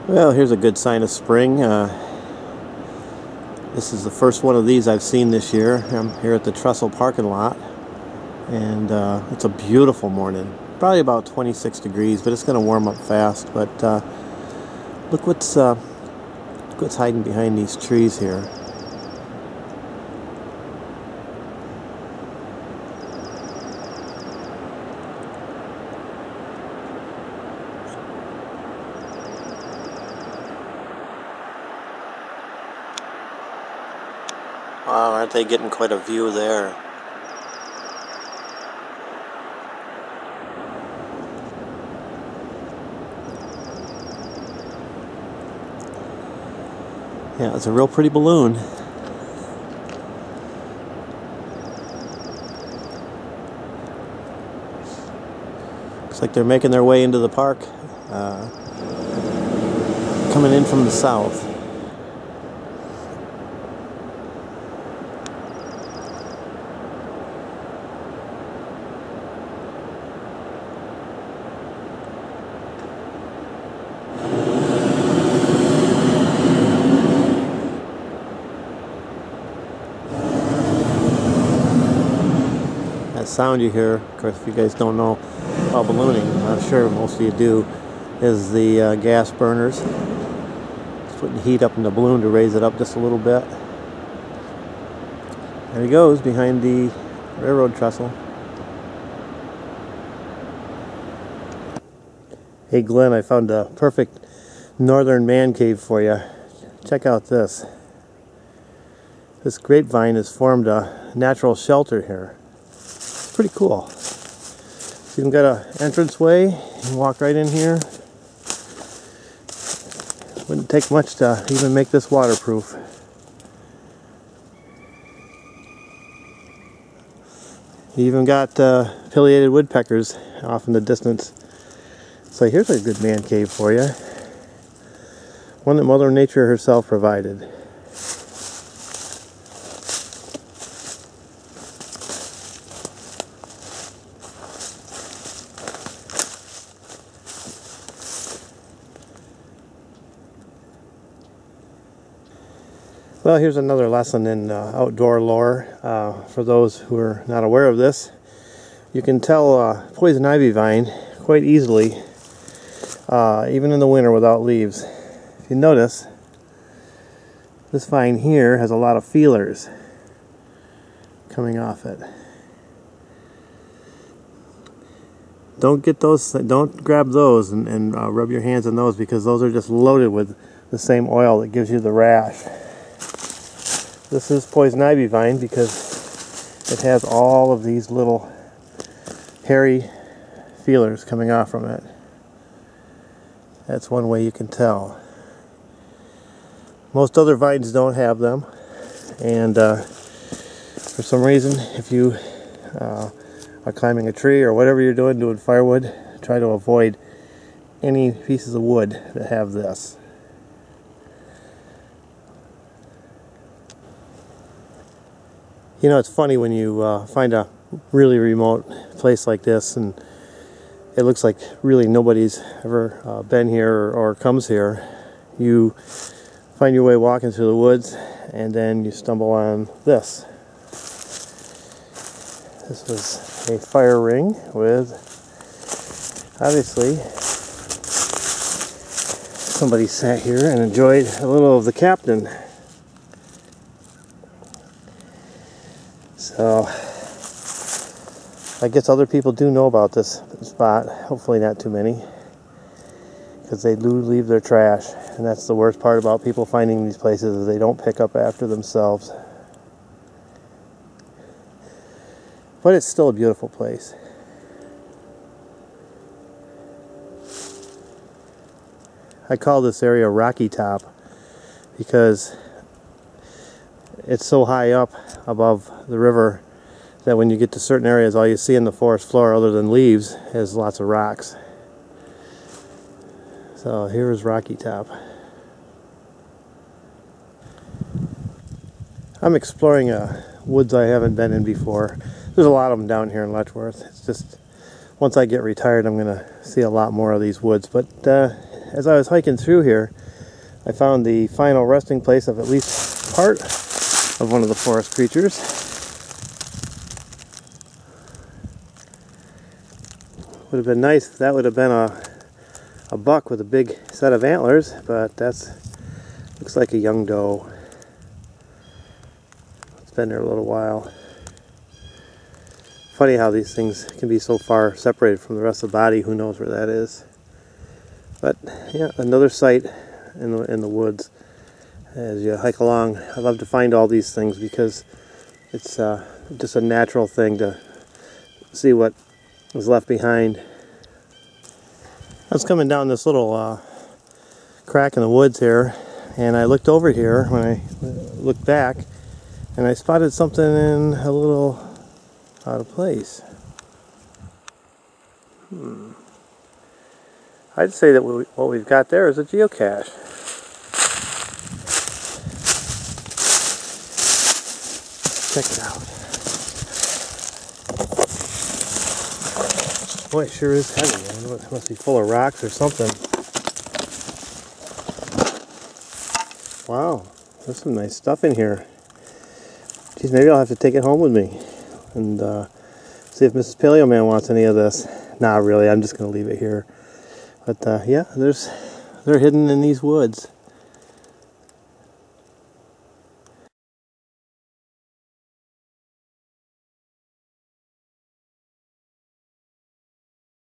Well, here's a good sign of spring. This is the first one of these I've seen this year. I'm here at the Trestle parking lot, and it's a beautiful morning. Probably about 26 degrees, but it's going to warm up fast. But look what's hiding behind these trees here. Wow, aren't they getting quite a view there? Yeah, it's a real pretty balloon. Looks like they're making their way into the park, coming in from the south. That sound you hear, of course, if you guys don't know about ballooning, I'm sure most of you do, is the gas burners. It's putting heat up in the balloon to raise it up just a little bit. There he goes behind the railroad trestle. Hey Glenn, I found a perfect northern man cave for you. Check out this. This grapevine has formed a natural shelter here. It's pretty cool. So you've got an entranceway. You can walk right in here. Wouldn't take much to even make this waterproof. You even got pileated woodpeckers off in the distance. So here's a good man cave for you. One that Mother Nature herself provided. Well, here's another lesson in outdoor lore. For those who are not aware of this, you can tell poison ivy vine quite easily, even in the winter without leaves. If you notice, this vine here has a lot of feelers coming off it. Don't get those, don't grab those and rub your hands on those, because those are just loaded with the same oil that gives you the rash. This is poison ivy vine because it has all of these little hairy feelers coming off from it. That's one way you can tell. Most other vines don't have them, and for some reason, if you are climbing a tree or whatever you're doing firewood, try to avoid any pieces of wood that have this. You know, it's funny when you find a really remote place like this and it looks like really nobody's ever been here or comes here. You find your way walking through the woods and then you stumble on this. This was a fire ring with, obviously, somebody sat here and enjoyed a little of the captain. So, I guess other people do know about this spot. Hopefully not too many, because they do leave their trash, and that's the worst part about people finding these places, is they don't pick up after themselves. But it's still a beautiful place. I call this area Rocky Top because it's so high up above the river that when you get to certain areas, all you see in the forest floor other than leaves is lots of rocks. So here's Rocky Top. I'm exploring woods I haven't been in before. There's a lot of them down here in Letchworth. It's just, once I get retired, I'm going to see a lot more of these woods. But as I was hiking through here, I found the final resting place of at least part of one of the forest creatures. Would have been nice if that would have been a buck with a big set of antlers, but that's looks like a young doe. It's been there a little while. Funny how these things can be so far separated from the rest of the body. Who knows where that is? But yeah, another site in the woods as you hike along. I love to find all these things because it's just a natural thing to see what was left behind. I was coming down this little crack in the woods here, and I looked over here when I looked back, and I spotted something in a little out of place. I'd say that what we've got there is a geocache. Check it out. Boy, it sure is heavy. I don't know, it must be full of rocks or something. Wow, there's some nice stuff in here. Geez, maybe I'll have to take it home with me and see if Mrs. Paleo Man wants any of this. Nah, really, I'm just going to leave it here. But yeah, they're hidden in these woods.